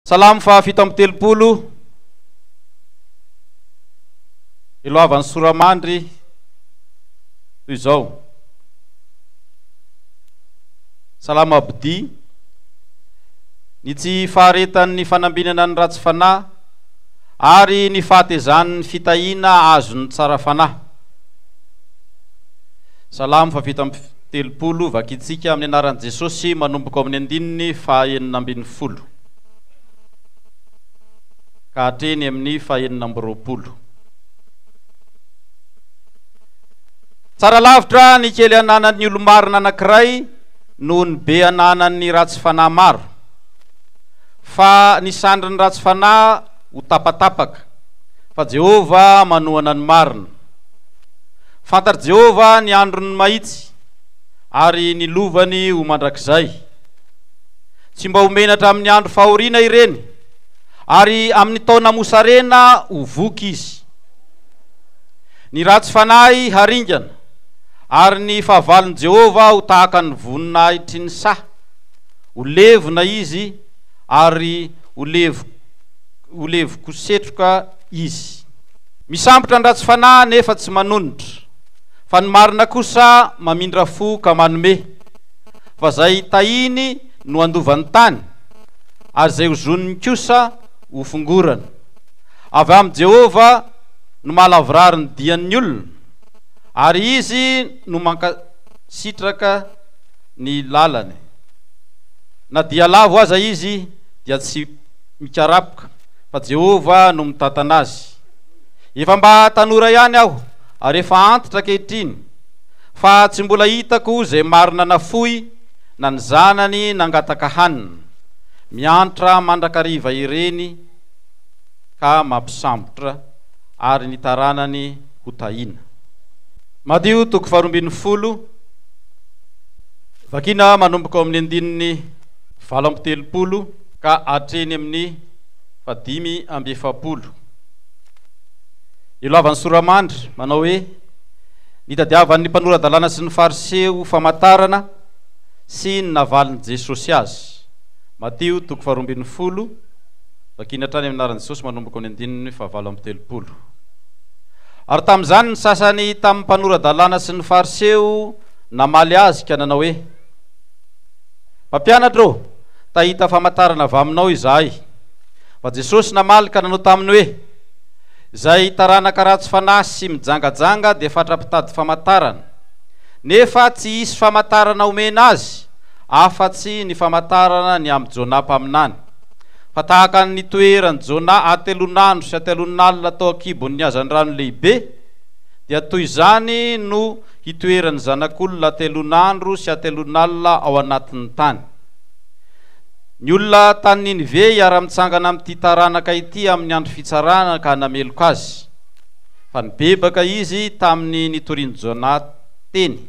Salam fa 730 iloavan'ny Soramandry toy izao. Salama abdi ny tsy faharetan'ny fanambinana ny ratsy fanahy ary ny fahatezan'ny fitahina azon'ny tsara fanahy. Salamo fa 730 vakitsika amin'ny anaran'i Jesosy manomboka amin'ny 9:9 ka hatreny amin'ny 9:20. Tsara lavitra ny kely ananan'ny olomarina anankiray noho ny be ananan'ny ratsy fanahy maro, fa ny sandrin'ny ratsy fanahy ho tapatapaka, fa Jehova manohana ny marina. Fantar Jehova ny androny mahitsy ary ny lovany ho mandrakizay. Tsy mba homenatra amin'ny andro fahoriana ireny, ary amin'ny taona mosarena ho voky izy. Ny ratsy fanahy haringana, ary ny fahavalon'i Jehova ho tahaka ny voninahitry ny saha. Ho levona izy ary ho levo kosetroka izy. Misambotra ny ratsy fanahy nefa tsy manonitra, fa ny marina kosa mamindra fo ka manome. Fa zay tahiny no andovan'ny tany, ary zay hozoniny kosa ho fongorana. Avy amin'ny Jehova no mahalavrary ny dian'ny olona, ary izy no mankasitraka ny lalany. Na dia lavo aza izy dia tsy mikarapoka, fa Jehova no mitantana azy. Efa mba tanora ihany aho, ary efa antitra ankehitriny, fa tsy mbola hitako zay marina nafoy na ny zanany nangataka hanina. Miantra mandrakariva ireny ka mampisambotra, ary ny taranany ho tahina. Madio 2:20 vakina manomboka amin'ny 9:7 ka hatreny amin'ny 5:70. Iloavan'ny Soramandry manao hoe: nitadiavan'ny mpanora-dalàna sy ny fariseho famantarana sy ny navaliny Jesosy azy. Mateo 2:20 vakina hatrany amin'ny anaran'i Jesosy manomboka amin'ny 9:7. Ary tamin'izany ny sasany tamin'ny mpanora-dalàna sy ny fariseho namaly azy ka nanao hoe: mpampianatra ô, tahita famantarana avy aminao izahay. Fa Jesosy namaly ka nanao taminy hoe: zay taranaka ratsy fanahy sy mijangajanga dia fatra-pitady famantarana, nefa tsy hisy famantarana omena azy afa-tsy ny famantarana ny amin'ny Jona mpaminany. Fa tahaka ny toerany Jona atelon'andro sy atelon'alina tao akibon'ny hazan'ny rano lehibe, dia toy izany no hitoeran'ny zanak'olona atelon'andro sy atelon'alina ao anatin'ny tany. Ny olona tany Ninive hiara-mitsangana amin'ity taranaka ity amin'ny andro fitsarana ka nameloka azy, fa nibebaka izy tamin'ny nitorian'i Jona teny.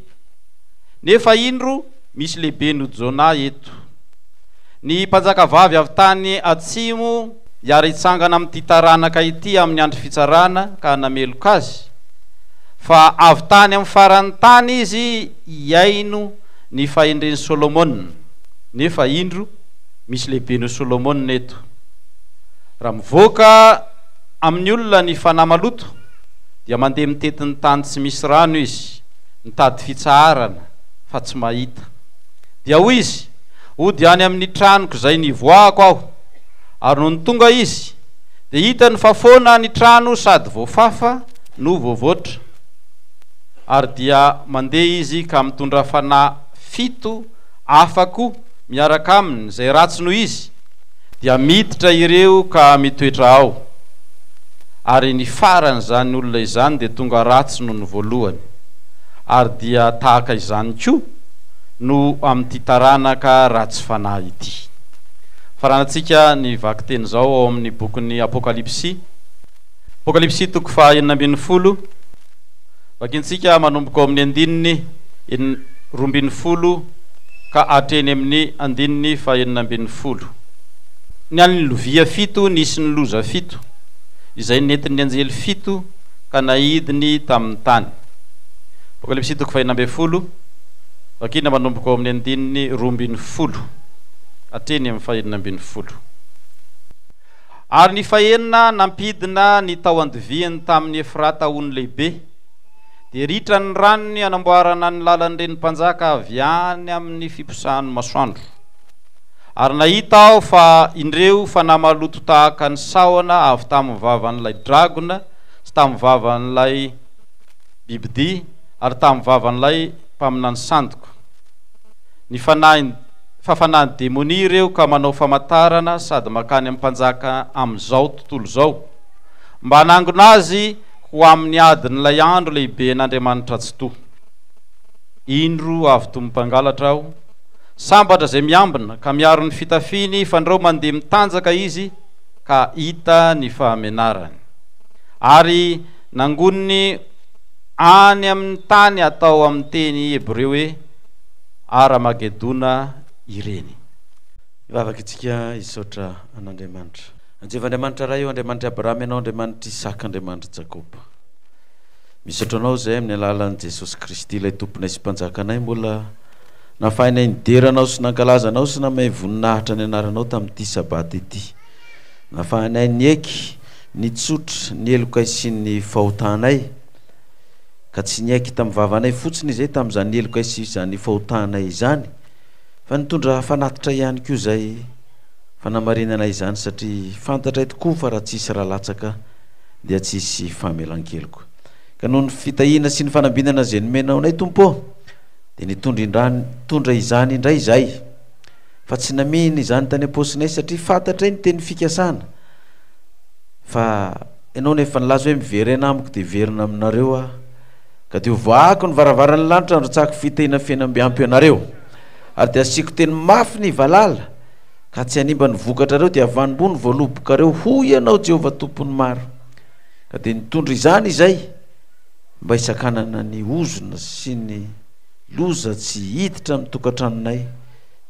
Nefa indro misy lehibe no Jona eto. Ny mpanjakavavy avy tany atsimo hiara-hitsangana amin'ity taranaka ity amin'ny andro fitsarana ka nameloka azy, fa avy tany amin'ny faran'ny tany izy hiaino ny fahendren'i Solomona. Nefa indro misy lehibe no Solomona eto. Raha mivoaka amin'ny olona ny fanahy maloto, dia mandeha mitetin'ny tany tsy misy rano izy, mitady fitsaharana fa tsy mahita. Dia hoy izy: ody any amin'ny tranoko zay nivoako aho. Ary noho ny tonga izy dia hitany fa foana ny trano sady voafafa no voavoatra. Ary dia mandeha izy ka mitondra fanahy 7 afako miaraka aminy, zay ratsy noho izy dia miditra ireo ka mitoetra ao. Ary ny farany zany olona izany dia tonga ratsy noho ny voalohany, ary dia tahaka izany koa no amin'ity taranaka ratsy fanahy ity. Faranantsika ny vaky teny zao ao amin'ny bokin'ny Apokalipsy. Apokalipsy 2:20 vakintsika manomboka ao amin'ny 2:20 ka hatreny amin'ny 2:20. Ny an'ny lovia 7 nisy ny loza 7, izay nentin'ny anjely 7 ka nahidiny tamin'ny tany. Apokalipsy 2:20 vakina manomboka ao amin'ny 2:20 hatreny amin'ny 2:20. ary ny fahenina nampidina ny tao andiviany tamin'ny Efrata ony lehibe dia ritra ny ranony anamboarana ny lalan'ireny mpanjaka avy any amin'ny fiposahan'ny masoandro. Ary nahita aho fa indreo fanahy maloto tahaka ny saona avy tamin'ny vavan'ilay dragona sy tamin'ny vavan'ilay bibidi ary tamin'ny vavan'ilay mpaminany sandoko. Ny fafanahiny demoni ireo ka manao famatarana sady makany amin'ny mpanjaka amin'izao tontolo izao mba hanangona azy ho amin'ny adin'ilay andro lehibe n'Andriamanitra tsy toa. Indro avy toy mpangalatra aho, sambatra izay miambina ka miaro ny fitafiny fandrao mandeha mitanjaka izy ka hita ny fahamenarany. Ary nangoniny any amin'ny tany atao amin'ny teny hebreo hoe Aramagedona ireny. Ivavaka itsika isotra an'Andriamanitra. Anjev'Andriamanitra raha io, Andriamanitra Abrahama ianao, Andriamanitra Isaka, Andriamanitra Jakoba. Misaotra anao izay amin'ny alalan'i Jesosy Kristy ilay tomponay sy mpanjakanay, mbola nafahinay nideranao sy nankalazanao sy namay voninahitra ny anaranao tamin'ity sabata ity. Nafahinay nieky, nitsotra, nielokay sy ny fahotanay, ka tsy nieky tamin'ny vavanay fotsiny izay tamin'izany nielokay sy izany fahotanay izany, fa nitondra fanatitra ihany koa izay fanamarinana izany, satria fantatray tokoa fa raha tsisy raha latsaka dia tsisy famelan-keloka. Ka noho ny fitahina sy ny fanambinana izay nomenao nay Tompo, dia nitondra izany indray izay, fa tsy naminy izany tany am-posinay satria fantatray ny teny fikasana. Fa ianao nefa nilaza hoe miverena amiko dia verina aminareo aho, ka dia hovaako ny varavaran'ny lanitra androtsako fitahina fiainam-biampy ianareo, ary dia asiako teny mafy ny valala, ka tsy hanimba ny vokatrareo dia avy ambony voalobokareo ho ianao Jehovah tompony maro. Ka dia nitondra izany izay mba hisakanana ny ozona sy ny loza tsy hiditra amin'ny tokantranonay,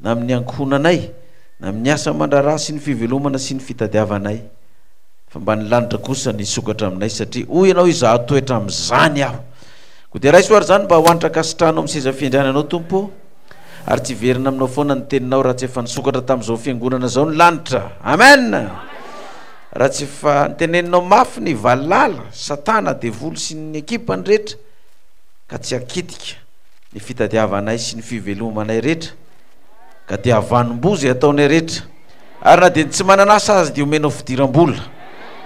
na amin'ny ankohonanay, na amin'ny asa mandrara sy ny fivelomana sy ny fitadiavanay, fa mba ny lanitra kosa nisokatra aminay, satria hoy ianao izaho toetra amin'izany aho. Ko dia raisoary zany mba hoanitra kasitranao amin'ny seza fiandriananao Tompo, ary tsy verina aminao foana ny teninao raha tsy efa nisokatra tamin'izao fiangonana izao ny lanitra. Amen. Raha tsy efa niteneninao mafy ny valala, Satana, devoly sy ny ekipany rehetra, ka tsy hakitika ny fitadiavanay sy ny fivelomanay rehetra, ka dia havanom-bozy ataonay rehetra, ary na dia tsy mananasa azy dia omenao fidiram-bola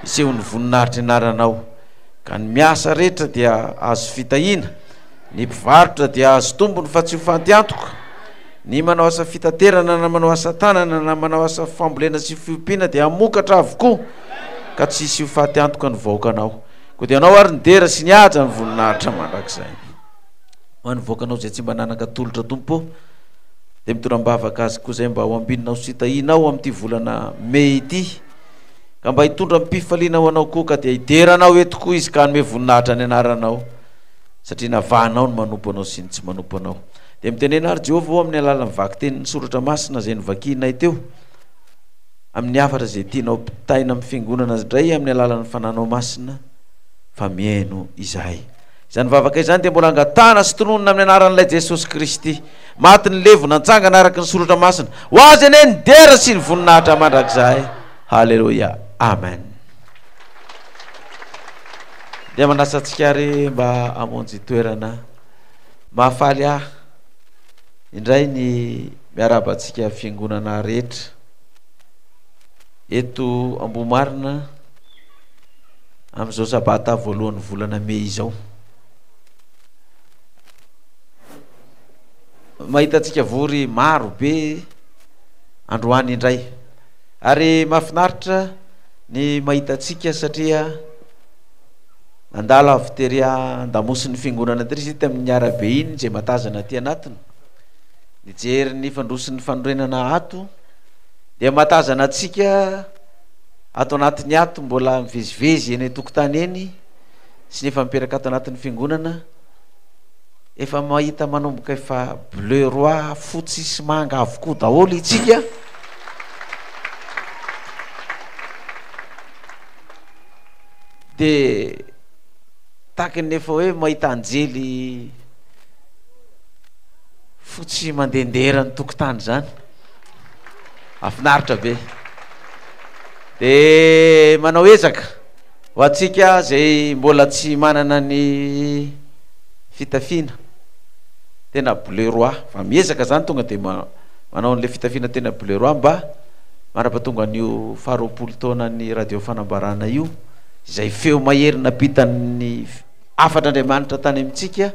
iseho ny voninahitra anaranao. Ka ny miasa rehetra dia azo fitahina, ny mpivarotra dia azo tombony fa tsy ho fantiantoka, ny manao asa fitaterana na manao asa tanana na manao asa fambolena sy fiompiana dia hamokatra avokoa, ka tsy hisy ho fantiantoka ny vahoakanao. Ko dia anao ary nidera sy nihaja ny voninahitra mandrakizay. Ho an'ny vahoakanao izay tsy mba nanan-katolotra Tompo, dia mitoram-bavaka azy koa izay mba ho ambinina sy hitahinao amin'ity volana Mey ity, ka mba hitondra mipifaliana ho anao koa, ka dia hideranao eto koa izy ka hanome voninahitra ny anaranao, satria navahanao ny manompo anao sy ny tsy manompo anao. Dia mitenena ary Jehovah ho amin'ny alalan'ny vaky teny ny soratra masina izay novakianay teo, amin'ny hafatra izay tianao pitaina amin'ny fiangonana indray amin'ny alalan'ny fananao masina, fa mihaino izahay. Izany vavaka izany dia mbola angatana sy tononona amin'ny anaran'ilay Jesosy Kristy, maty ny levo natsangana araka ny soratra masina, ho azy ane ny dera sy ny voninahitra mandrakizay. Halleluja, amen. Dia manasantsika ary mba hamonjy toerana mahafaly indray ny miarabantsika fiangonana rehetra eto Ambohimarina amin'izao sabata voalohan'ny volana Mey izao. Mahitantsika vory maro be androany indray, ary mahafinaritra ny mahitantsika satria nandalo avy tery andamosiny fiangonana tery izy tamin'ny arabe iny izay matazana aty anatiny, nijery ny fandrosin'ny fanorenana ato, dia matazana atsika ato anatin'ny ato mbola mivezivezy eny tokotany eny sy nefa miperaka ato anatin'ny fiangonana, efa mahita manomboka efa bleu roi, fotsy sy manga avokoa daholo itsika. Dia tahaka ny efa hoe mahita anjely fotsy mandehandera ny tokotany zany, afinaritra be. de manao ezaka ho atsika zay mbola tsy manana ny fitafiana tena bleu roi fa miezaka zany tonga de manao an'le fitafiana tena bleu roi mba marapatonga an'io faharoapolo taona ny radio fanambarana io izay feo maherina bitan'ny afatr'Andriamanitra tany amintsika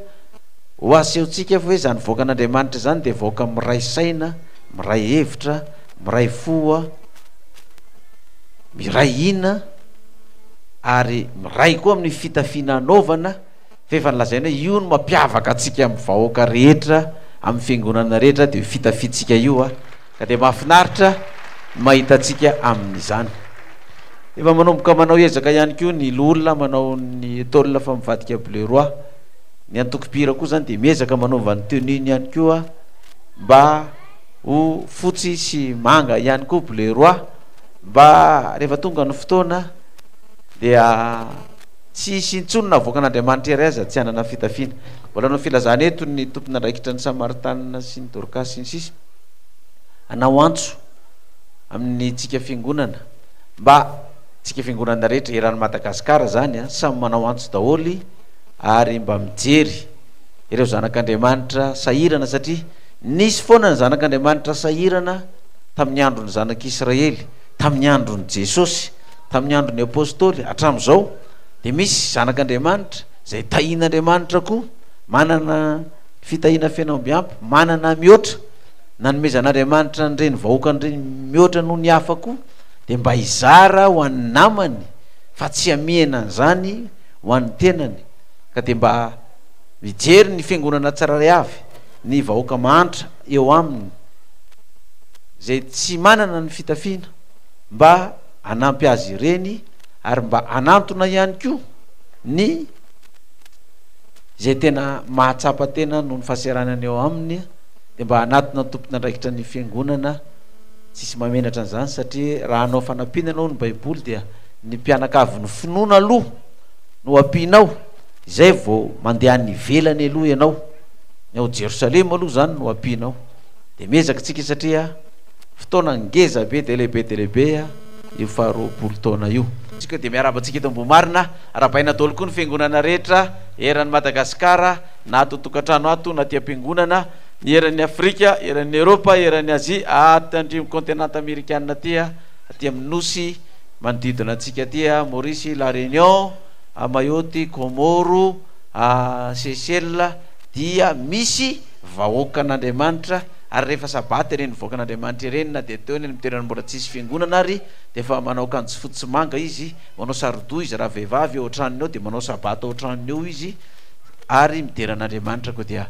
ho asehontsika fa hoe zany voaka an'Andriamanitra zany de voaka miray saina, miray hevitra, miray foa, miray ina ary miray koa amin'ny fitafiana anaovana fa efa nilazaina hoe io no mampiavaka atsika amin'ny vahoaka rehetra amin'ny fiangonana rehetra de fitafitsika io ka de mahafinaritra mahita atsika amin'izany. Efa manomboka manao ezaka ihany koa ny olona manao ny tôle fa mivadika bleu roi, ny antokopira koa zany de miezaka manaova ny tenue ihany koa mba ho fotsy sy manga ihany koa bleu roi mba rehefa tonga ny fotoana dia tsy sintsonina voaka an'Andriamanitra iray aza tsy hanana fitafiana. Mbola nao filazana eto ny tompona andraikitra ny Samaritanina sy ny Dorcas sy ny sisa anao antso amin'ny tsika fiangonana mba tsika fiangonana rehetra eran'ny Madagasikara zany samy manao antso daholy ary mba mijery ireo zanak'Andriamanitra sahirana satria nisy foana ny zanak'Andriamanitra sahirana tamin'ny andron'ny zanak'Israely, tamin'ny andron'ny Jesosy, tamin'ny andron'ny apôstôly hatramin'izao de misy zanak'Andriamanitra zay tahian'Andriamanitra koa manana fitahiana fianambiampy, manana mihoatra nanomezan'Andriamanitra nireny vahoaka nireny mihoatra noho ny hafa koa de mba hizara ho an'ny namany fa tsy amiana an'izany ho an'ny tenany ka de mba mijery ny fiangonana tsiraray avy ny vahoaka mahantra eo aminy zay tsy manana ny fitafiana mba hanampy azy ireny ary mba hanantona ihany koa ny zay tena mahatsapa tena noho ny fahaseranany eo aminy de mba hanatona tompona andraikitra ny fiangonana tsisy mamenatra an'izany satria raha anao fanampinana ao ny baiboly dia ny mpianakavy ny finoana aloha no ampianao izay vao mandeha ny velany aloha ianao ny ao Jerosalema aloha zany no ampianao de miezaka tsika satria fotoana ngeza be de lehibe io faharoapolo taona io tsika de miarabantsika eto Ambohimarina arabaina daholo koa ny fiangonana rehetra eran'ny Madagasikara na ato tokantrano ato na ty am-piangonana ny eran'ny Afrika, eran'ny Europa, eran'ny Azia aty andrimo continent américaine tya aty amin'ny nosy manodidina atsika tya Maurice, La Réunion, Mayotte, Comoro, Seychelles dia misy vahoaka an'Andriamanitra ary rehefa sabata reny voaka an'Andriamanitra ireny na de teo ny mitoerana mbola tsisy fiangonana ary de fa manao kanjo fotsy manga izy, manao sarodo izy raha vehivavy ao antranony ao de manao sabata ao antranony eo izy ary midera an'Andriamanitra koa dia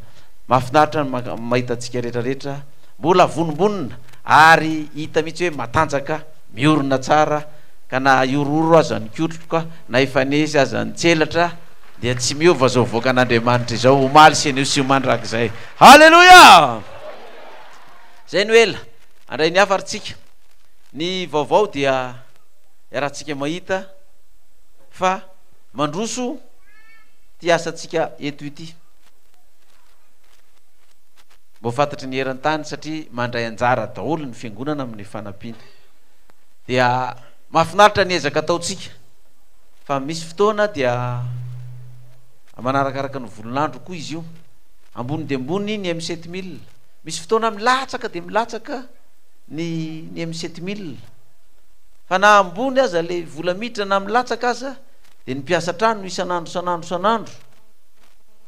mahafinaritra mahita atsika rehetrarehetra mbola vonimbonina ary hita mihitsy hoe matanjaka miorina tsara ka na iororo aza ny kotroka na efanesy aza ny tselatra dia tsy miova zao voaka an'Andriamanitra izao omaly sy an'io sy mandrak'izay. Halleluja! Zay no ela andray ny hafaritsika ny vaovao dia rahantsika mahita fa mandroso ty asantsika eto ity mbo fantatry ny eran-tany satria mandray anjara daholo ny fiangonana amin'ny fanampiana dia mahafinaritra ny ezaka ataotsika fa misy fotoana dia manarakaraka ny volon'andro koa izy io ambony de ambony ny M7000 misy fotoana milatsaka de milatsaka ny M7000 fa na ambony aza le vola miditra na milatsaka aza de ny mpiasa trano isan'andro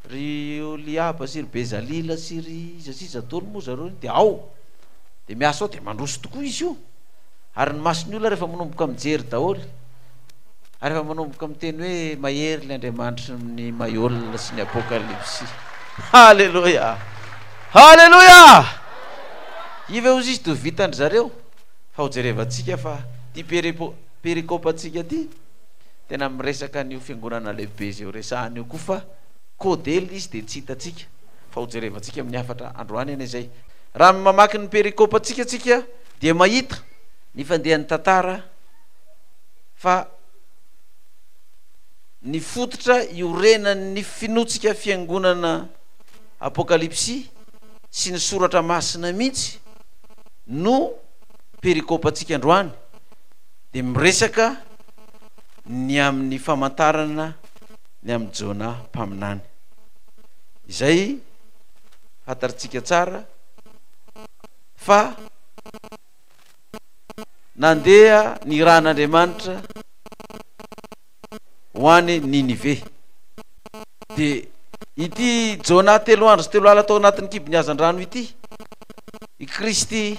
ry Oliaba sy ry Bezalila sy ry iza dolo moa zareo de ao de miasa ao de mandroso tokoa izy io ary ny masony olona rehefa manomboka mijery daholo ary rehefa manomboka miteny hoe mahery le Andriamanitra ny mahiolona sy ny apokalipsy. Halleluja, halleluja! Ive ozy izy to vitandry zareo fa ho jerevantsika fa ty perikopatsika ty tena miresaka an'io fiangonana lehibe zay ho resahan'io koa fa kodely izy de tsy hitatsika fa ho jerevantsika amin'ny afatra androany eny zay raha mamaky ny perikopatsika tsika dia mahita ny fandehan'ny tantara fa ny fototra iorenan'ny finotsika fiangonana apokalipsy sy ny soratra masina mihitsy no perikopatsika androany dia miresaka ny amin'ny famantarana ny amin'ny Jona mpaminany. Izay fantaritsika tsara fa nandeha ny ran'Andriamanitra ho any Ninive. Dia ity Jona 3 andro sy 3 alina tao anatin'ny kibony hazan-drano ity, i Kristy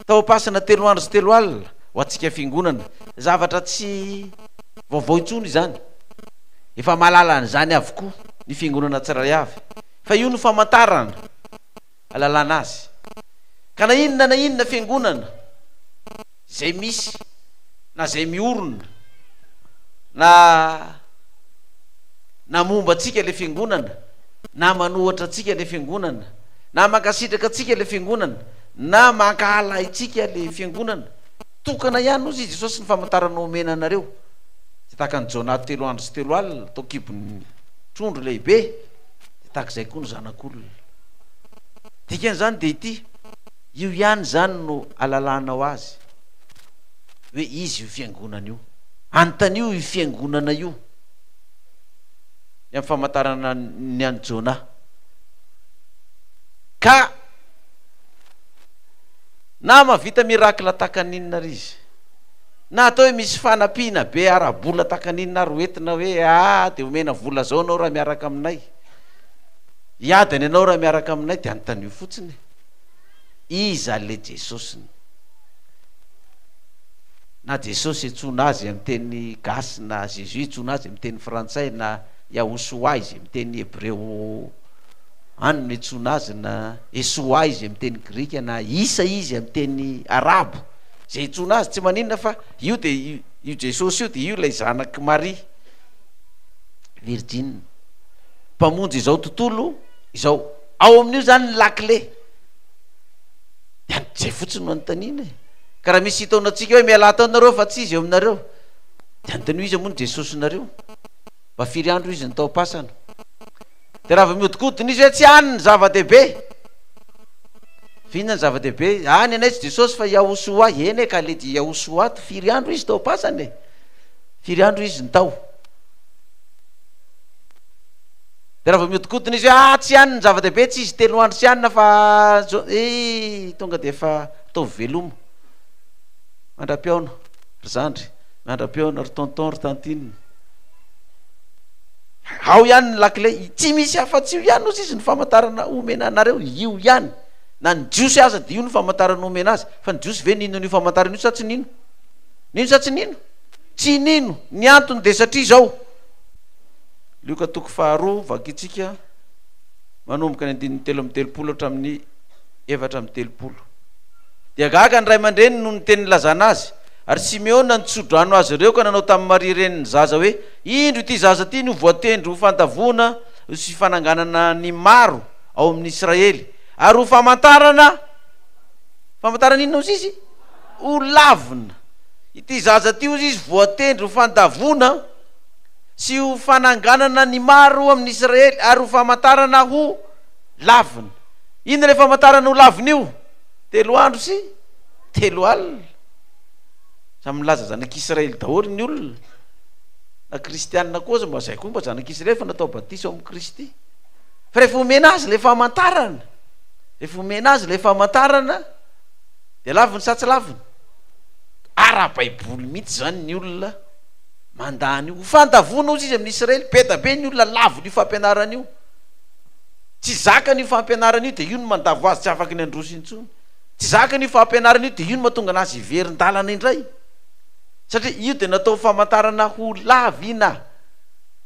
tao pasana 3 andro sy 3 alina ho antsika fiangonana. Zavatra tsy vaovao intsony izany, efa mahalala an'izany avokoa ny fiangonana tsirairay avy, fa io no famantarana alalana azy. Ka na inona fiangonana zay misy na zay miorona na momba atsika le fiangonana, na manohatra atsika le fiangonana, na mankasitraka atsika le fiangonana, na mankahala itsika le fiangonana, tokana ihany ozy izy Jesosy ny famantarana omena anareo. Tsy tahaka ny Jona 3 andro sy 3 alina tao kibony trondro lehibe, tahaka izay koa ny zanak'olona. Dikan'izany dia ity, io ihany zany no alalanao azy hoe izy io fiangonana io, antan'io io fiangonana io, ny amin'ny famantarana ny any Jona. Ka na mavita mirakla takan'inona ry izy, na atao hoe misy fanampiana be ara-bola takan'inona ary hoentina hoe dia omena vola zao anao raha miaraka aminay, hiadany anao raha miaraka aminay, dia antan'io fotsiny. Iza le Jesosy? Na Jesosy itsona azy amin'ny teny gasy, na Jésus itsona azy amin'ny teny frantsay, na Yahoshua izy amin'ny teny hebreo any no itsona azy, na Yeshua izy amin'ny teny grika, na Isa izy amin'ny teny arabo, zay itsona azy tsy maninona fa io dia io Jesosy io dia io lay zanaky Marie Virgine, mpamonjy izao tontolo izao. Ao amin'io zany ny lakle, zay fotsiny no anontaniana. Ka raha misy hitaonantsika hoe miala taonareo fa tsy izy eo aminareo, dia anontaniana izy moa ny Jesosy nareo, mba firy andro izy ny tao pasana. Dia raha miodikodina izy hoe tsy any ny zava-dehibe, fihinana ny zava-dehibe, any anay tsy Jesosy fa Yahoshua, eny ka le Yahoshua, firy andro izy tao pasana, firy andro izy ny tao. Dia raha miodikodina izy hoe tsy any ny zava-dehibe, tsy izy 3 andro sy anina fa tonga dia efa tao veloma, mandra-piaona ry zandry, mandra-piaona ry tonton ry tantine, ao ihany ny lakile. Tsy misy afa-tsy io ihany ozy izy ny famantarana omena anareo, io ihany. Na ny jiosy aza dia io ny famantarana omena azy, fa ny jiosy ve nino ny famantarana io sa tsy nino? Nino sa tsy nino? Tsy nino. Ny antony dia satria zao, Lioka 2 vakitsika manomboka ny 3:30 hatramin'ny 4:30. Dia gaga ny ray aman-dreny no ny teny lazana azy, ary Simeona nitsodrano azy ireo ka nanao tamin'ny Maria reny ny zaza hoe indro ity zaza ity no voatendry ho fandavona sy fananganana ny maro ao amin'ny Israely, ary ho famantarana inona ozy izy? Ho lavina. Ity zaza ty ozy izy voatendry ho fandavona sy ho fananganana ny maro amin'ny Israely, ary ho famantarana ho lavina. Inona le famantarana ho lavina io? 3 andro sy 3 alina. Samy milaza zanak'Israely daholo ny olona, na kristianina koa mba zay koa mba zanak'Israely fa natao batisa amin'ny Kristy. Fa rehefa omena azy le famantarana, rehefa omena azy le famantarana, dia lavina sa tsy lavina? Ara-baiboly mihitsy zany ny olona mandany io. Ho fandavona ozy izy amin'ny Israely, be da be ny olona lavina io fampianarana io, tsy zakany io fampianarana io, dia io no mandavo azy tsy afaky ny androso intsony. Tsy zakany io fampianarana io, dia io no mahatonga anazy hiverin-dalana indray, satria io dia natao famantarana ho lavina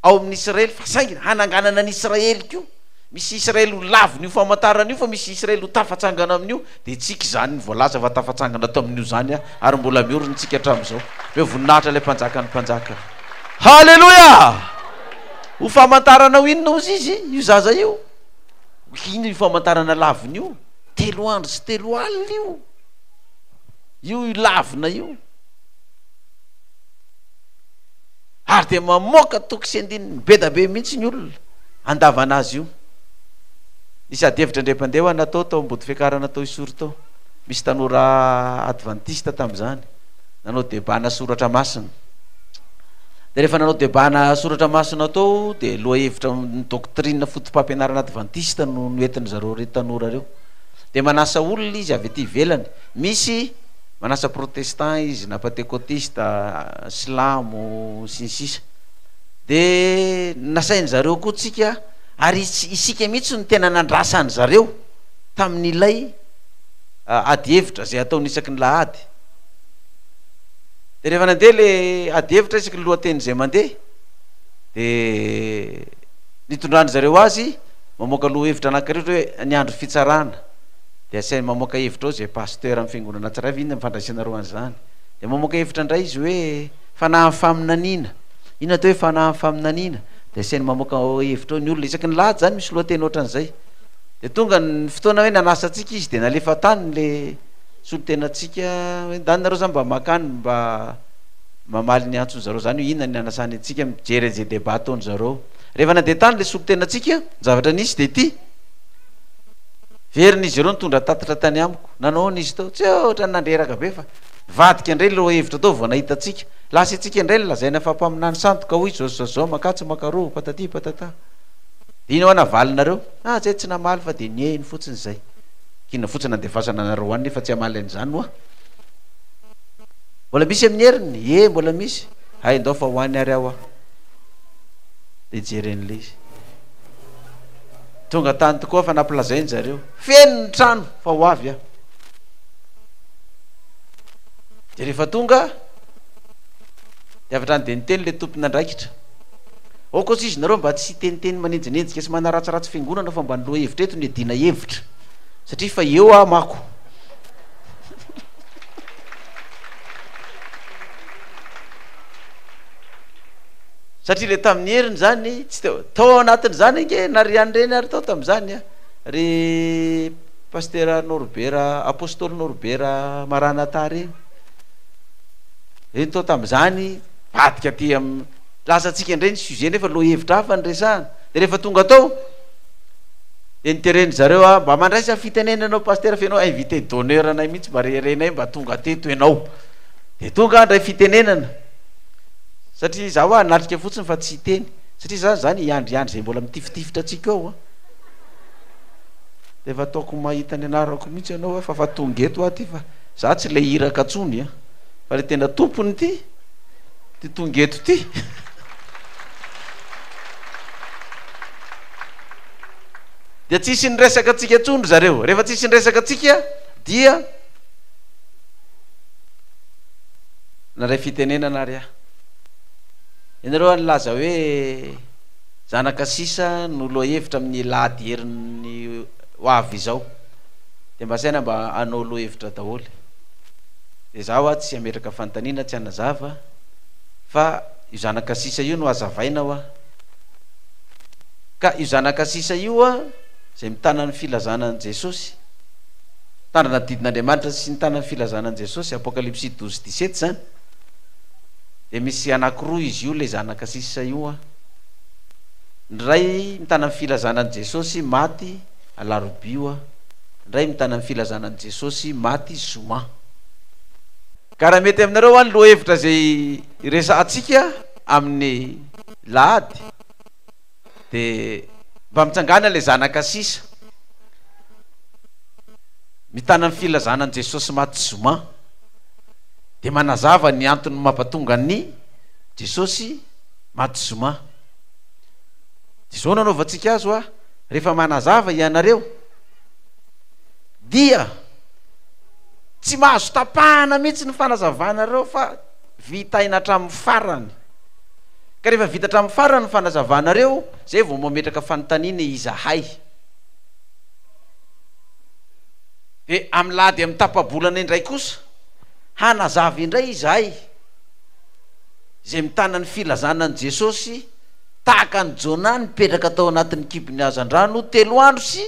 ao amin'ny Israely. Fa saingy hananganana ny Israely koa, misy Israely ho lavina io famantarana io, fa misy Israely ho tafatsangana amin'io. Dia tsika izany ny voalaza fa tafatsangana tao amin'io zany, ary mbola miorona tsika hatramin'izao. Hoe voninahitra ilay mpanjaka ny mpanjaka. Halleloia! Ho famantarana ho inona ozy izy io zaza io? Ino io famantarana lavina io? 3 andro sy 3 alina io lavina io. Ary dia mamoaka toky sy andininy be da be mihitsy ny olona andavana azy io. Nisy adevitra ndrem-pandeha natao tao ambody fiakarana tao Isory tao, misy tanora adventista tamin'izany, nanao debana soratra masina de rehefa nanao debana soratra masina tao de loha hevitra ny doctrine fotom-pampianarana adventiste no noentiny zareo re tanora reo de manasa olona izy avy ety ivelany misy manasa protestant izy na pentécotiste silamo sy ny sisa de nasainy zareo koa tsika ary isika mihitsy no tena nandrasany zareo tamin'n'ilay ady hevitra zay ataony isaky ny lahady de rehefa nandeha le ady hevitra isaky ny lohateny zay mandeha de nitondrany zareo azy mamoaka loha hevitra anankirehetra hoe ny andro fitsarana de asainy mamoaka hevitra ao zay pasteur amin'ny fiangonana tsiravy iny mifandraisana ro an'izany de mamoaka hevitra indray izy hoe fanahy faminaniana ino atao hoe fanahy faminaniana de asainy mamoaka hevitra ao ny olona isaky ny lahady zany misy lohateny ohatran'izay de tonga ny fotoana hoe nanasa atsika izy de nalefa tany le solotenatsika hoe danynareo zany mba makany mba mamaly ny antso zareo zany hoe inona ny anasany atsika mijery zay débat ataony zareo rehefa nandeha tany le solotenatsika zavatra nisy de ty veriny izy ireo nitondra tatitra tany amiko nanao n'izy tao tsy ohatra nandreraka be fa vadika indray lo hevitra tao vao nahita atsika lasa atsika indray lazaina fampaminany santoka hoy zao makatso makaro patati patata de ino anavalinareo zay tsy namaly fa de nieny fotsiny zay kina fotsiny andefasana anareo any nefa tsy amaly an'izany noa mbola misy amin'ny heriny mbola misy hay ndao fa hoany ary aho de jeren'le izy tonga tany tokoa fa nampilazainy zareo feno ny trano fa ho avy de rehefa tonga de avy trany de niteny le tompony andraikitra okotsy izy nareo mba tsy teniteny manenjinenjika sy manaratsiratsy fiangonana fa mba nyloha hevitra eto ny adina hevitra satria fa eo mako satria le tamin'ny heriny zany tsy tao anatiny zany nge nariany reny ary tao tam'zany ry pasteur Norbert apôstôly Norbert Maranatha reny tao tam'zany vadika ty am lasa atsika indreny sujet nefa loha hevitra hafa nyresahana de rehefa tonga tao de nitereny zareo mba mandraisa fitenenanao pasteur fenao invité d'honneur anay mihitsy mba rerenay mba tonga teto ianao de tonga ndray fitenenana satria zaho natrika fotsiny fa tsy teny satria zany iandriandry zay mbola mitifitifitra atsika ao de efa ataoko mahita ny anarako mihitsy ianao fa tonga eto ty fa za tsy le iraka atsony fa le tena tompony ty tonga eto ty de tsisy nyresaka atsika tsondro zareo rehefa tsisy nyresaka atsika dia naray fitenenana ary ianareo anylaza hoe zanaka sisa no loha hevitra amin'ny lahady herin'ny hoavy izao de mba saina mba anao loha hevitra daholy de zaho tsy ametraka fanontaniana tsy anazava fa io zanaka sisa io no azavaina ka io zanaka sisa io zay mitana ny filazanan'i Jesosy tandrana didin'Andriamanitra sy ny tanany filazanan'i Jesosy Apocalypse 12:17 zany de misy anankiroa izy io le zanaka sisa io ndray mitana ny filazanan'i Jesosy maty alarobia ndray mitana ny filazanan'i Jesosy maty zoma karaha mety aminareo any loha hevitra zay resahatsika amin'ny lahady de mba mitsangana le zanaka sisa mitana ny filazanan'i Jesosy maty zoma de manazava ny antony mampatonga ny Jesosy maty zoma de zao nanaovantsika azo rehefa manazava ianareo dia tsy mahazo tapahana mihitsy ny fanazavanareo fa vitaina hatramin'ny farany ka rehefa vita hatramin'ny farany ny fanazavanareo zay vao mametraka fanontaniana izahay de amin'ny lady amin'ny tapabolana indray kosa hanazava indray izahay zay mitana ny filazanan'i Jesosy tahaka ny Jona nipetraka tao anatin'ny kibony hazan-drano 3 andro sy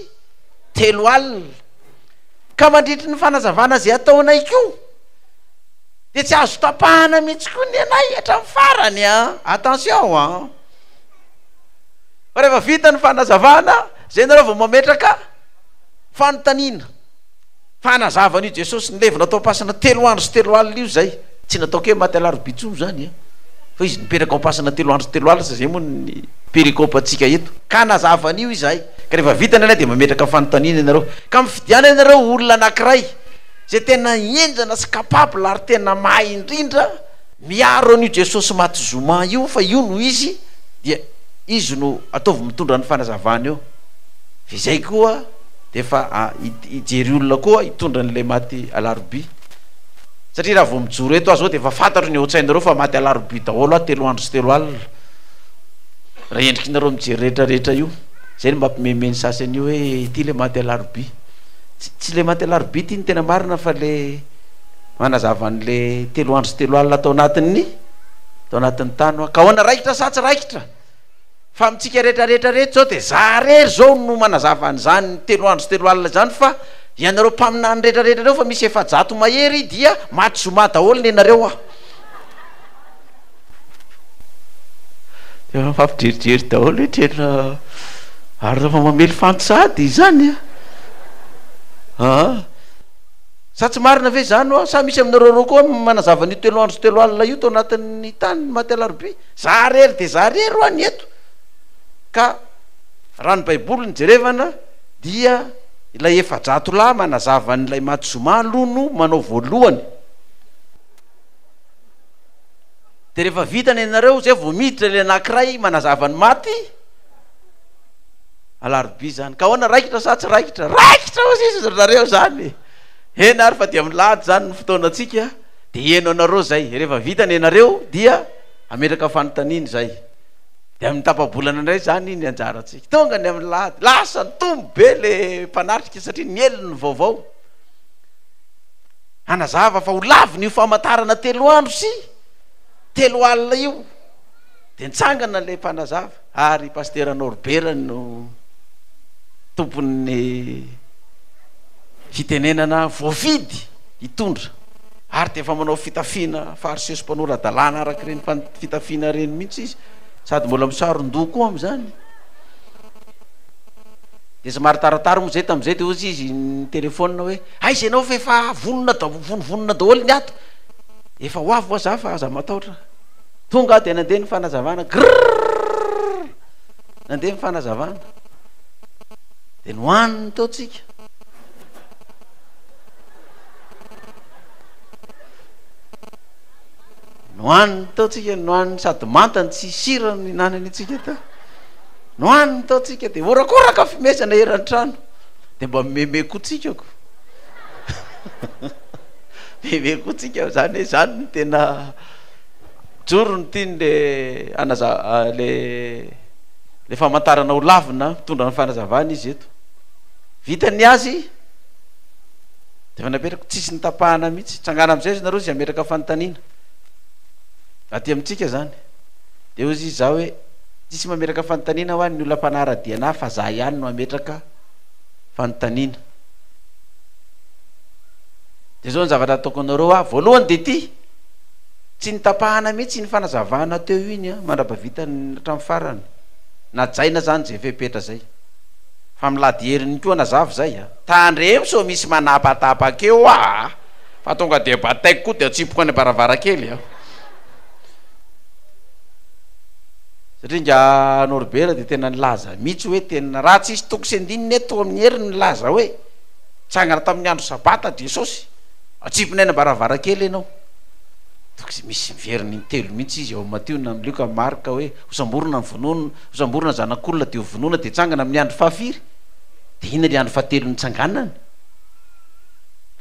3 alina ka mandritry ny fanazavana zay ataonay koa de tsy azo tapahana mihitsy koa ny anay hatramin'ny farany attention fa rehefa vita ny fanazavana zay nareo vao mametraka fanontaniana fanazavan'io Jesosy nilevina atao pasina 3 andro sy 3 alina io zay tsy nataoko hoe maty alarobia tso zany fa izy nipetraka ao pasana 3 andro 3 alina zay moa ny perikôpa atsika eto ka nazavan'io izahay ka rehefa vitany alay de mametraka fanontaniana ianareo ka mifidiana ianareo olona anankiray zay tena enjana sy kapable ary tena mahay indrindra miaro an'io Jesosy maty zoma io fa io no izy dia izy no ataovy mitondra ny fanazavana eo fa zay koa de efa ijery olona koa hitondra n'lay maty alarobia satria raha vao mijoro eto azy zao de efa fantatro ny oatsainareo fa maty alarobia daholo 3 andro sy 3 alina raha endriky nareo mijery rehetrarehetra io zay ny mampimemeny sasany io hoe ty le maty alarobia tsy le maty alarobia ty ny tena marina fa le manazava n'le 3 andro sy 3 alina tao anatin'ny tany ka hoana raikitra sa tsy raikitra fa mitsika rehetrarehetrarehetra zao de za rery zao no manazava an'zany 3 andro sy 3 alina zany fa ianareo mpaminany rehetrarehetra reo fa misy efajato mahery dia maty zoma daholo ny anareo fampijerijery daholo hoe tena ary rehefa mamely fantosady zany sa tsy marina ve zany sa misy aminareo reo koa manazava n'io 3 andro sy 3 alina io tao anatin'ny tany maty alarobia za rery de za rery hoany eto ka raha ny baiboly ny jerevana dia ilay efajato lahy manazava n'ilay maty zoma aloha no manao voalohany de rehefa vitany ianareo zay vao miditra le anankiray manazava ny maty alarobia zany ka hoana raikitra sa tsy raikitra nareo zany ena ary fa dia milady zany ny fotoanatsika de eno anareo zay rehefa vitany ianareo dia ametraka fanontaniany zay de amin'ny tapabolana indray zany ny anjaratsika tonga ny amin'ny lady lasa nytombo be le mpanatrika satria nieliny vaovao anazava fa ho laviny io famantarana 3 andro sy 3 alina io de nitsangana le mpanazava ary paster Norbert no tompon'ny fitenenana voafidy hitondra ary de efa manao fitafiana fariseso mpanora dalàna araky reny fitafiana reny mihitsy izy sady mbola misaron-doha koa am'zany de somary taratara moa zay tam'izay de ozy izy ny telefona hoe aiza ianao fa efa vonivonina daholo ny ato efa ho avy za fa aza mataotra tonga de nandeha ny fanazavana grrr nandeha ny fanazavana de nohaniny taotsika nohaniny taotsika nohaniny sady mantany tsy sira ny nanany atsika ta nohaniny taotsika de orakoraka fimesana erany trano de mba meme koatsikako meme koatsika zany hoe zany ny tena joro ny tiany le le famantarana ho lavina mitondra ny fanazavana izy eto vitany azy de fa napetraka tsisy ny tapahana mihitsy trangana am'izay izy nareo izy ametraka fanontaniana aty amitsika zany de ozy izy za hoe tsisy mametraka fanontaniana ho any ny olona mpanaradiana fa za ihany no ametraka fanontaniana de zao ny zavatra ataoko anareo voalohany de ty tsy ny tapahana mihitsy ny fanazavana teo iny mandrabavitany hatramin'ny farany najaina zany zay fepetra zay fa milady heriny koa nazavy zay tandremo so misy manapatapakeo fa tonga de bataiko koa de atsipoko any baravarakely satria nga Norbert de tena nilaza mihitsy hoe tena raha tsisy toko sy andininy eto amin'ny heriny nilaza hoe tsangana tamin'ny andro sabata Jesosy atsipony any baravarakely ianao misy miveriny ny telo mihitsy izy ao Mateo na Luka Marka hoe hosamborona ny vonono hosamborona zanak'olona de vonona de tsangana amin'ny andro fahafiry de ina le andro fahatelo nitsanganany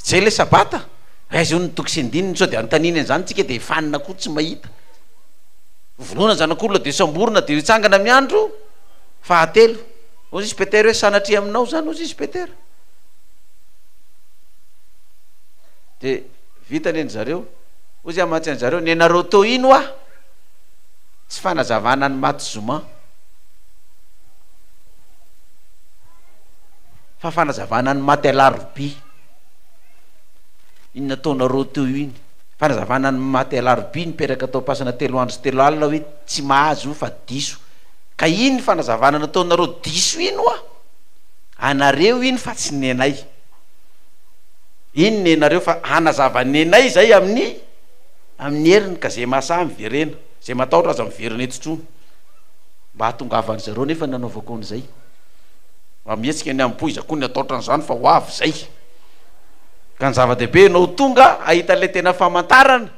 zay le sabata aiza ny toko sy andininy sao de antaniny an'izany tsika de fanina koa tsy mahita vonona zanak'olona de samborona de hitsangana amin'ny andro fahatelo ozy izy Petera hoe sanatria aminao zany ozy izy Petera de vitany eny zareo ozy amatsy any zareo ny anareo teo ino tsy fanazavana ny maty zoma fa fanazavana ny maty alarobia iny nataonareo teo iny fanazavana ny maty alarobia niperaka atao pasana 3 andro sy 3 alina hoe tsy mahazo fa diso ka iny fanazavana nataonareo diso ino anareo iny fa tsy nenay iny nenareo fa hanazava nenay zay amin'ny amin'ny heriny ka zay mahasaha miverena zay matahotra aza miverena etsotrony mba hahatongavany zareo nefa nanaovako an'izay mihetsika ny ampoizako ny ataotra n'izany fa ho avy zay ka ny zava-dehibe nao tonga ahita le tena famantarana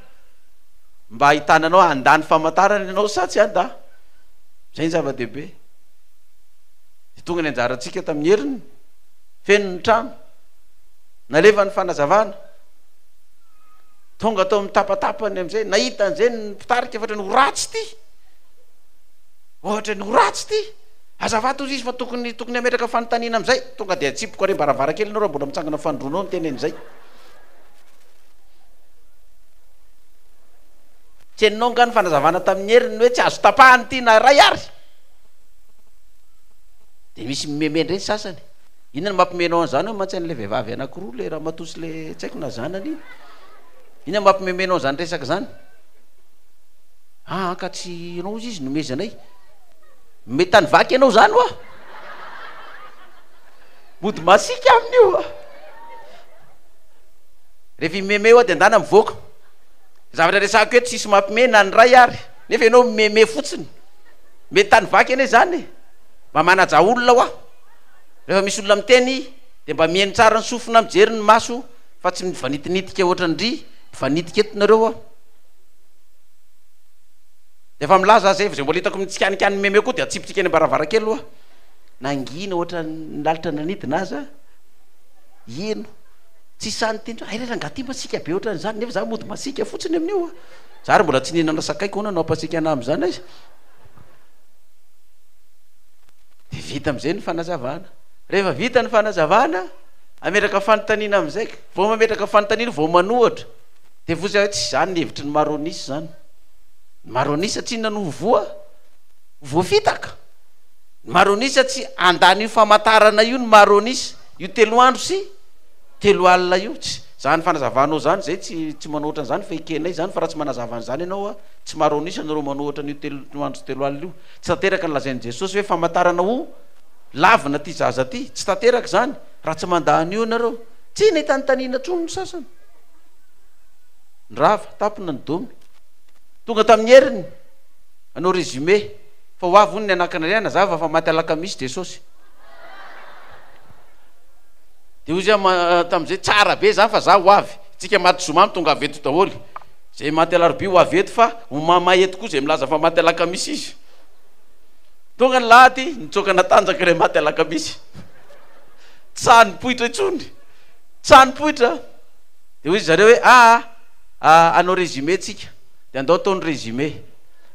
mba ahitananao andany famantarana ianao sa tsy anda zay ny zava-dehibe de tonga ny anjarantsika tamin'ny heriny feno ny trano nalefa ny fanazavana tonga atao mitapatapany am'izay nahita an'izay ny mpitarika ohatra ny ho ratsy ty ohatra ny ho ratsy ty azavato izy fa tokony ametraka fanontaniana am'izay tonga de atsipoko are mbaravarakely anao raha mbola mitsangana fandronao ny tenen'izay tsy haninao nga ny fanazavana tamin'ny heriny hoe tsy azo tapahany ty na ray ary de misy mimemendreny sasany inona ny mampimenao an'izany hoe mantsain'le vehivavy anankiroa le raha matosy le tsy haiko na zanany iny inona mampimemenao zany resaka zany ka tsy anao izy nomezanay metany vaky ianao zany oa mody masika amin'io rehefa imeme oa de andana mivoaka zavatra resako eto tsisy mampimena ny ray ary nefa ianao meme fotsiny metany vaky ane zany mba manaja olona oa rehefa misy olona miteny de mba mieny tsara ny sofina mijery ny maso fa tsy mifanitinitika ohatra ndry mifanitika etonareo a de efa milaza zay zay mbola hitako mitsikanikany meme koa de atsipitsika any ambaravarakely oa nangina ohatra nilalitra nanidina aza eno tsy sany teny ay rera ngaty masika be ohatra n'zany nefa za mody masika fotsiny amin'io a za ry mbola tsy nihinana sakaiko ona no ampasika ana am'zany aiza de vita am'izay ny fanazavana rehefa vita ny fanazavana ametraka fanontaniana am'izay vao mametraka fanontaniana vao manohatra de voza hoe tsy zany ny hevitry ny maronisy zany maronisy satria nano voa voafitaka maronisy tsy andany io famantarana io ny maronisy io telo andro sy telo alina io tsy zany fanazavanao zany zay tsy manohatra n'zany fa ikenay zany fa raha tsy manazavany zany ianao a tsy maronisy anareo manohatra n'io telo andro sy telo alina io tsy tanteraka ny lazain'i Jesosy hoe famantarana ho lavina ty zaza ty tsy tanteraka zany raha tsy mandany io nareo tsy nahitanytanina trony ny sasany nyrava tapona ny domy tonga tamin'ny heriny anao résumé fa ho avy ny anakanary nazava fa maty alakamisy Jesosy de ozy tam'izay tsara be zany fa za ho avy tsika maty zomamy tonga avy eto daholy zay maty alaroby ho avy eto fa homamaeto koa zay milaza fa maty alakamisy izy tonga ny laty nitsoka natanjaka le maty alakamisy tsanypoitra itsony tsanypoitra de hoy zareo hoe anao résumé tsika de andao ataony résumé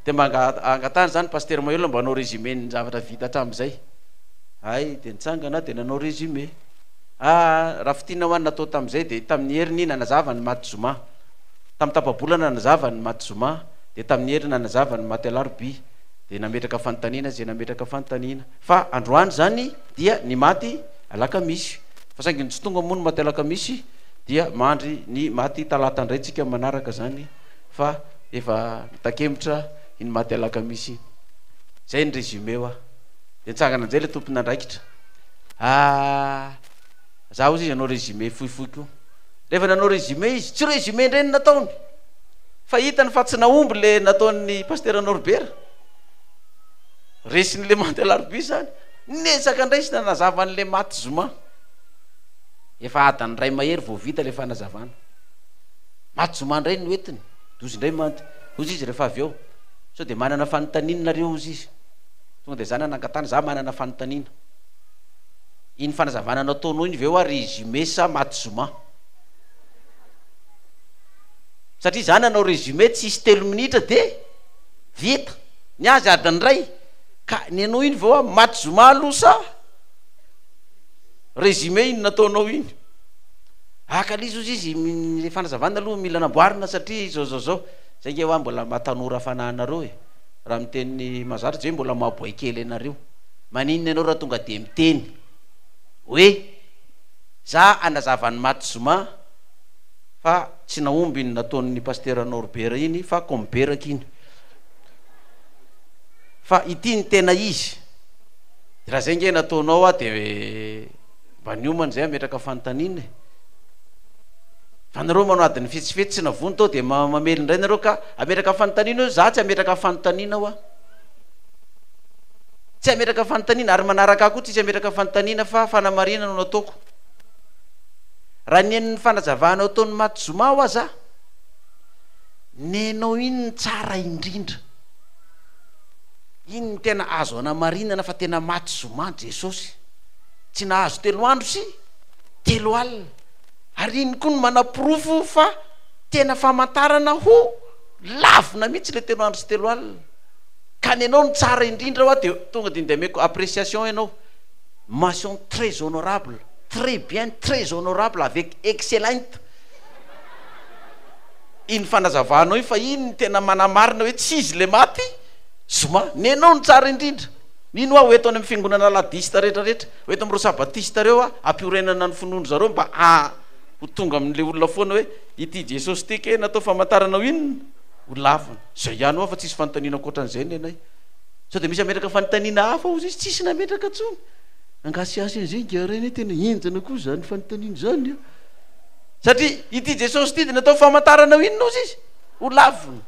de mba angatany zany paster maelo mba anao résumé ny zavatra vita hatram'izay ay de nitsangana de nanao résumé raha fitina hoany natao tam'izay de tamin'ny heriny nanazava ny maty zoma tam'y tapabolana nanazava ny maty zoma de tamin'ny heriny nanazava ny maty alaroby de nametraka fanontaniana zay nametraka fanontaniana fa androany zany dia ny maty alakamisy fa saingy tsy tonga moa ny maty alakamisy dia mandry ny maty talata indray tsika manaraka zany fa efa mitakemitra iny maty alakamisy zay ny résumé oa de nitsangana an'izay le tompony andraikitra za ozy izy anao résumé fohifohy ko rehefa nanao résumé izy tsy résumé ndreny nataony fa hitany fa tsy naomby le nataony paster Norbert resin'le maty alaroby zany nesaka ndray sy nanazavanyle maty zoma efa adany ray mahery vao vita le fanazavana maty zoma ndray ny oetiny dozy ndray maty ozy izy rehefa avy eo so de manana fanontanianareo ozy izy tonga de zany anangatany za manana fanontaniana iny fanazavana nataonao iny veo a résumé sa maty zoma satria zany anao résumé tsisy telo minitra de vita ny azy adiny ray ka ny anao iny veo a maty zoma aloha sa résumé iny nataonao iny akalizy ozy izy le fanazavana aloha mila namboarina satria zao zay nge hoa mbola matanora fananareo raha miteny mazatra zay mbola mahaboay kely anareo maninona anao raha tonga de miteny hoe za anazavany maty zoma fa tsy naomby iny nataon'ny paster Norbert iny fa komberaka iny fa ity ny tena izy raha zay nge nataonao a de mba niomany zay ametraka fanontaniana fa nareo manao adiny fetsifetsy sy navony tao dia mamely indray nareo ka ametraka fanontaniana eo za tsy ametraka fanontaniana ho a tsy ametraka fanontaniana ary manaraka koa tsisy ametraka fanontaniana fa fanamarina no nataoko raha nen'ny fanazavahanao taony maty zoma ho aza nenao iny ny tsara indrindra iny ny tena azo anamarinana fa tena maty zoma Jesosy tsy nahazo 3 andro sy 3 alina ary iny koa ny manapirofo fa tena famantarana ho lavina mihitsy le 3 andro sy 3 alina ka nenao ny tsara indrindra hoa dia tonga dia ndameko appréciation ianao mention très honorable très bien très honorable avec excellent iny fanazavahanao io fa iny ny tena manamarina hoe tsy izy le maty zoma nenao ny tsara indrindra nino a hoeto any amin'ny fiangonana ladista rehetrarehetra hoeto amin'ireo sabatista reo a ampiorenana ny finono zareo mba ho tonga amin'le olona foana hoe ity Jesosy ty ke natao famantaranao inona ho lavina zay ihany hoa fa tsisy fanontaniana akoatran'izay nenay sao dia misy ametraka fanontaniana hafa ozy izy tsisy nametraka tsony angasiasy an'izay ngareny tena enjana koa zany fanontaniana zany satria ity Jesosy ty dia natao famantaranao inona ozy izy ho lavina